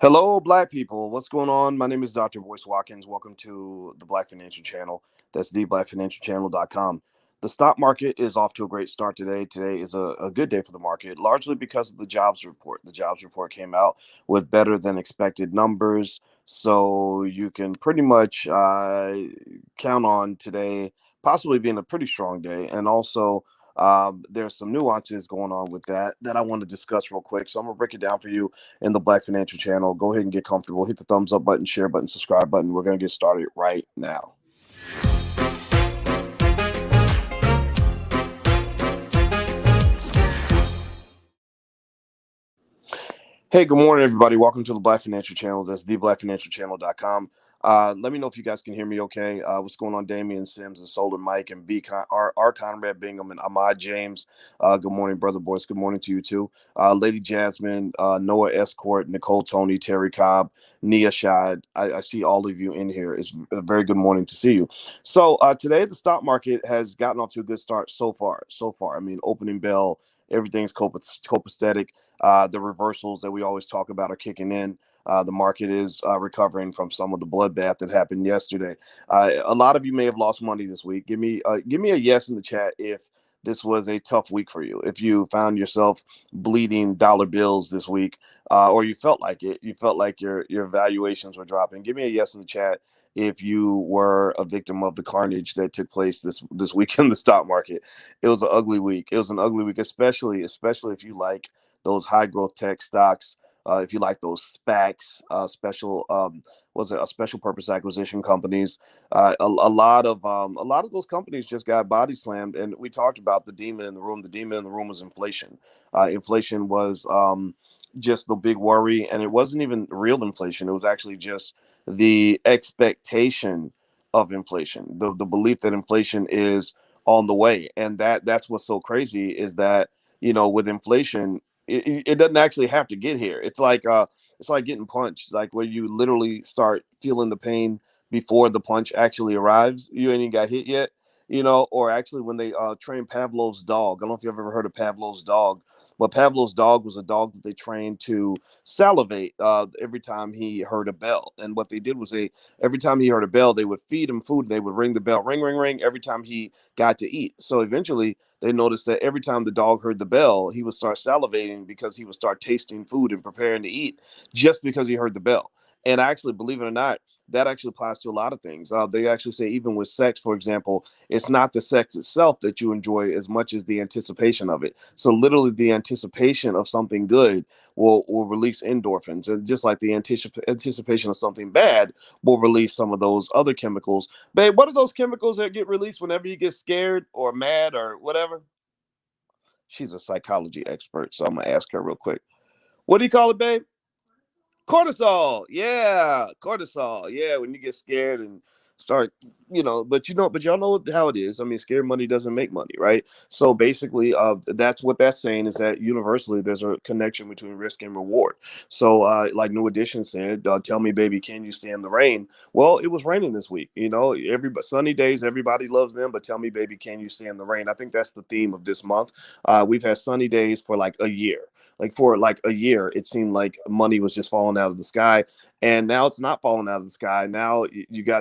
Hello, Black people. What's going on? My name is Dr. Boyce Watkins. Welcome to the Black Financial Channel. That's theblackfinancialchannel.com. The stock market is off to a great start today. Today is a good day for the market, largely because of the jobs report. The jobs report came out with better than expected numbers. So you can pretty much count on today possibly being a pretty strong day. And also, there's some nuances going on with that I want to discuss real quick. So I'm going to break it down for you in the Black Financial Channel. Go ahead and get comfortable. Hit the thumbs up button, share button, subscribe button. We're going to get started right now. Hey, good morning, everybody. Welcome to the Black Financial Channel. That's theblackfinancialchannel.com. Let me know if you guys can hear me okay. What's going on, Damian Sims and Solar Mike and R. Conrad Bingham and Ahmad James. Good morning, Brother Boyce. Good morning to you, too. Lady Jasmine, Noah Escort, Nicole Tony, Terry Cobb, Nia Shad. I see all of you in here. It's a very good morning to see you. So today, the stock market has gotten off to a good start so far. I mean, opening bell, everything's copacetic. The reversals that we always talk about are kicking in. The market is recovering from some of the bloodbath that happened yesterday. A lot of you may have lost money this week. Give me a yes in the chat if this was a tough week for you. If you found yourself bleeding dollar bills this week, or you felt like it, you felt like your valuations were dropping. Give me a yes in the chat if you were a victim of the carnage that took place this week in the stock market. It was an ugly week. It was an ugly week, especially if you like those high growth tech stocks. If you like those SPACs, special purpose acquisition companies, a lot of those companies just got body slammed. And we talked about the demon in the room. The demon in the room was inflation. Inflation was just the big worry, and it wasn't even real inflation. It was actually just the expectation of inflation, the belief that inflation is on the way, and that's what's so crazy is that with inflation it doesn't actually have to get here. It's like getting punched, like where you literally start feeling the pain before the punch actually arrives. You ain't even got hit yet, or actually when they train Pavlov's dog. I don't know if you've ever heard of Pavlov's dog, but Pavlov's dog was a dog that they trained to salivate every time he heard a bell. And what they did was every time he heard a bell, they would feed him food and they would ring the bell, ring, ring, ring, every time he got to eat. So eventually they noticed that every time the dog heard the bell, he would start salivating because he would start tasting food and preparing to eat just because he heard the bell. And actually, believe it or not, that actually applies to a lot of things. They actually say even with sex, for example, it's not the sex itself that you enjoy as much as the anticipation of it. So literally the anticipation of something good will release endorphins. And just like the anticipation of something bad will release some of those other chemicals. Babe, what are those chemicals that get released whenever you get scared or mad or whatever? She's a psychology expert, so I'm going to ask her real quick. What do you call it, babe? Cortisol. Yeah, cortisol. Yeah, when you get scared and start, but y'all know how it is. I mean, scared money doesn't make money, right? So basically, that's what that's saying is that universally there's a connection between risk and reward. So, like New Edition said, "Tell me, baby, can you stand the rain?" Well, it was raining this week. Every sunny days, everybody loves them, but tell me, baby, can you stand the rain? I think that's the theme of this month. We've had sunny days for like a year. Like for like a year, it seemed like money was just falling out of the sky, and now it's not falling out of the sky. Now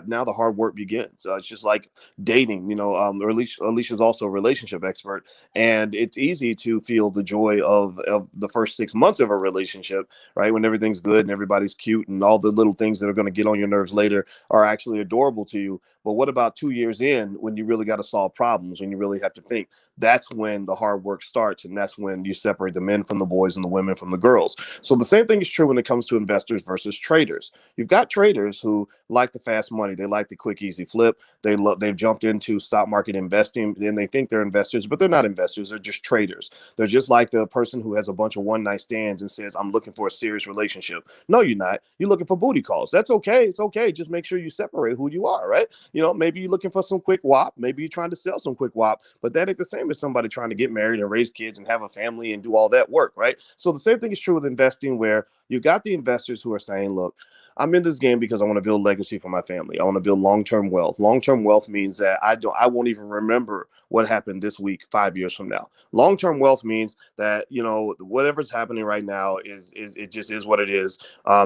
now the hard work begins. It's just like dating, or Alicia's also a relationship expert, and it's easy to feel the joy of the first 6 months of a relationship, right? When everything's good and everybody's cute and all the little things that are going to get on your nerves later are actually adorable to you. But what about 2 years in when you really got to solve problems, when you really have to think? That's when the hard work starts, and that's when you separate the men from the boys and the women from the girls. So the same thing is true when it comes to investors versus traders. You've got traders who like the fast money, they like the quick, easy flip. They've jumped into stock market investing, and they think they're investors, but they're not investors. They're just traders. They're just like the person who has a bunch of one night stands and says, "I'm looking for a serious relationship." No, you're not. You're looking for booty calls. That's okay. It's okay. Just make sure you separate who you are, right? Maybe you're looking for some quick wop. Maybe you're trying to sell some quick wop, but that ain't the same as somebody trying to get married and raise kids and have a family and do all that work, right? So the same thing is true with investing, where you got the investors who are saying, look, I'm in this game because I want to build legacy for my family. I want to build long-term wealth. Long-term wealth means that I won't even remember what happened this week 5 years from now. Long-term wealth means that, whatever's happening right now is it just is what it is.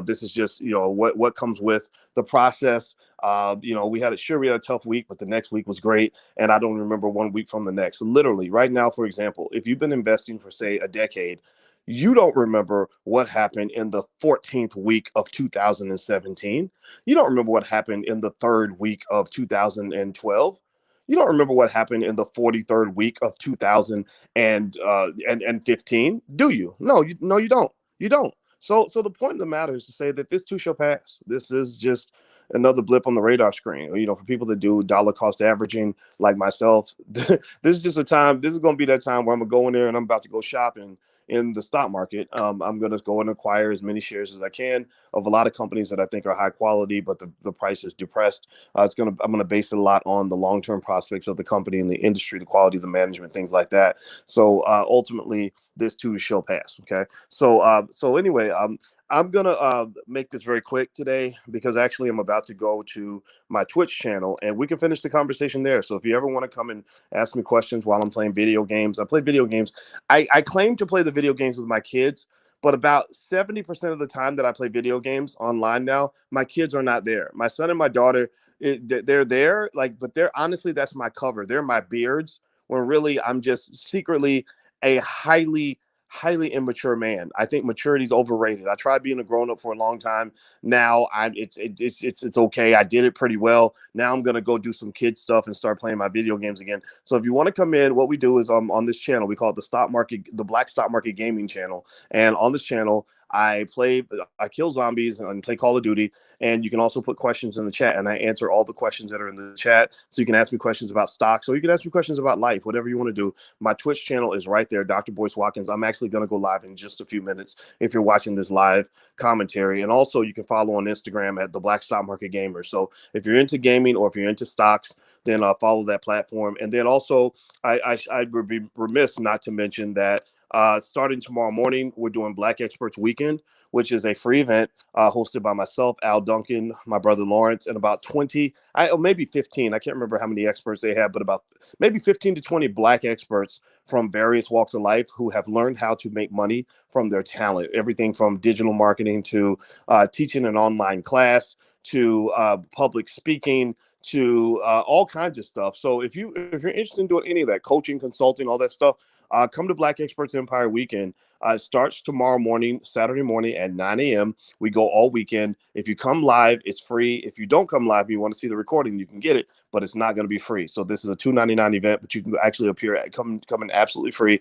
This is just, what comes with the process. We had a tough week, but the next week was great. And I don't remember one week from the next. Literally, right now, for example, if you've been investing for, say, a decade, you don't remember what happened in the 14th week of 2017. You don't remember what happened in the third week of 2012. You don't remember what happened in the 43rd week of 2015, do you? No, you don't. You don't. So the point of the matter is to say that this too shall pass. This is just another blip on the radar screen. For people that do dollar cost averaging like myself, this is just a time. This is going to be that time where I'm going to go in there and I'm about to go shopping in the stock market. I'm going to go and acquire as many shares as I can of a lot of companies that I think are high quality, but the price is depressed. I'm going to base it a lot on the long-term prospects of the company and the industry, the quality of the management, things like that. So ultimately, this too shall pass. Okay. So anyway, I'm going to make this very quick today because actually I'm about to go to my Twitch channel and we can finish the conversation there. So if you ever want to come and ask me questions while I'm playing video games, I play video games. I claim to play the video games with my kids, but about 70% of the time that I play video games online now, my kids are not there. My son and my daughter, they're there, but they're honestly, that's my cover. They're my beards, when really I'm just secretly a highly immature man. I think maturity is overrated. I tried being a grown up for a long time. Now it's okay. I did it pretty well. Now I'm gonna go do some kid stuff and start playing my video games again. So if you want to come in, what we do is on this channel, we call it the Black Stock Market Gaming channel. And on this channel, I kill zombies and play Call of Duty. And you can also put questions in the chat, and I answer all the questions that are in the chat. So you can ask me questions about stocks, or you can ask me questions about life, whatever you want to do. My Twitch channel is right there, Dr. Boyce Watkins. I'm actually going to go live in just a few minutes if you're watching this live commentary. And also you can follow on Instagram at the Black Stock Market Gamer. So if you're into gaming or if you're into stocks, then follow that platform. And then also, I would be remiss not to mention that starting tomorrow morning, we're doing Black Experts Weekend, which is a free event hosted by myself, Al Duncan, my brother Lawrence, and about 20, maybe 15. I can't remember how many experts they have, but about maybe 15 to 20 Black experts from various walks of life who have learned how to make money from their talent. Everything from digital marketing to teaching an online class to public speaking to all kinds of stuff. So if you're interested in doing any of that, coaching, consulting, all that stuff, come to Black Experts Empire Weekend. It starts tomorrow morning, Saturday morning at 9 a.m. We go all weekend. If you come live, it's free. If you don't come live and you want to see the recording, you can get it, but it's not going to be free. So this is a $2.99 event, but you can actually appear come in absolutely free.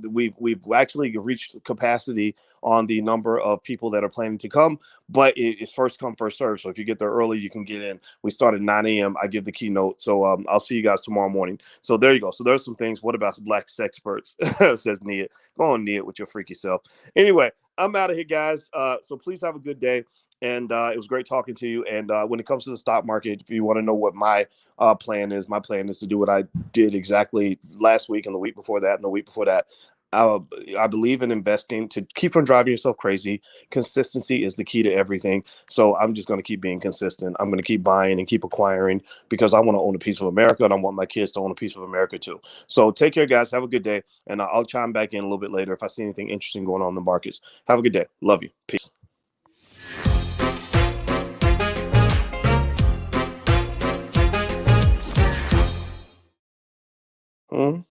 We've actually reached capacity on the number of people that are planning to come, but it's first come, first serve. So if you get there early, you can get in. We start at 9 a.m. I give the keynote. So I'll see you guys tomorrow morning. So there you go. So there's some things. What about Black Sexperts? Says Nia. Go on, Nia, with your freaky self. Anyway, I'm out of here, guys. So please have a good day. And it was great talking to you. And when it comes to the stock market, if you want to know what my plan is to do what I did exactly last week and the week before that and the week before that. I believe in investing to keep from driving yourself crazy. Consistency is the key to everything. So I'm just going to keep being consistent. I'm going to keep buying and keep acquiring because I want to own a piece of America and I want my kids to own a piece of America too. So take care, guys. Have a good day. And I'll chime back in a little bit later if I see anything interesting going on in the markets. Have a good day. Love you. Peace. Mm-hmm.